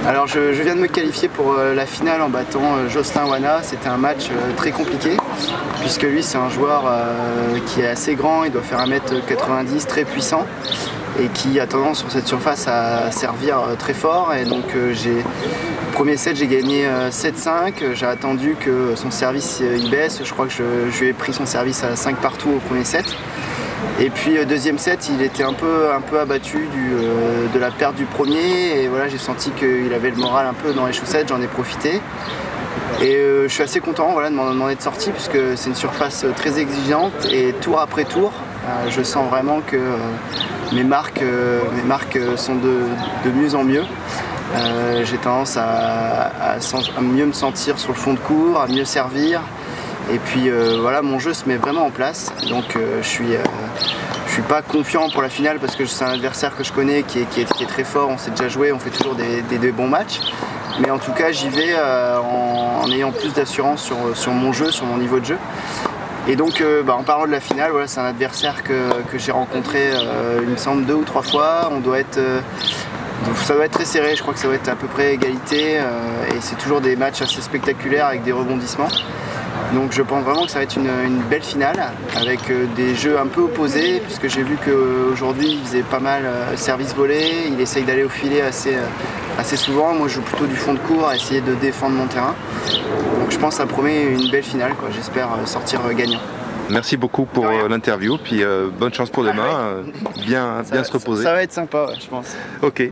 Alors je viens de me qualifier pour la finale en battant Jocelyn Wana. C'était un match très compliqué puisque lui c'est un joueur qui est assez grand, il doit faire 1m90, très puissant et qui a tendance sur cette surface à servir très fort. Et donc premier set j'ai gagné 7-5, j'ai attendu que son service il baisse, je crois que je lui ai pris son service à 5 partout au premier set. Et puis deuxième set, il était un peu abattu de la perte du premier et voilà, j'ai senti qu'il avait le moral un peu dans les chaussettes, j'en ai profité. Et je suis assez content voilà, de m'en être sorti puisque c'est une surface très exigeante et tour après tour, je sens vraiment que mes marques sont de mieux en mieux. J'ai tendance à mieux me sentir sur le fond de court, à mieux servir. Et puis voilà, mon jeu se met vraiment en place, donc je suis pas confiant pour la finale parce que c'est un adversaire que je connais qui est très fort, on s'est déjà joué, on fait toujours des bons matchs. Mais en tout cas j'y vais en ayant plus d'assurance sur mon jeu, sur mon niveau de jeu. Et donc en parlant de la finale, voilà, c'est un adversaire que j'ai rencontré il me semble 2 ou 3 fois. Ça doit être très serré, je crois que ça doit être à peu près égalité et c'est toujours des matchs assez spectaculaires avec des rebondissements. Donc je pense vraiment que ça va être une belle finale avec des jeux un peu opposés puisque j'ai vu qu'aujourd'hui il faisait pas mal service volé, il essaye d'aller au filet assez souvent. Moi je joue plutôt du fond de court à essayer de défendre mon terrain. Donc je pense que ça promet une belle finale, j'espère sortir gagnant. Merci beaucoup pour l'interview, puis bonne chance pour demain, bien se reposer. Ça va être sympa, ouais, je pense. Ok.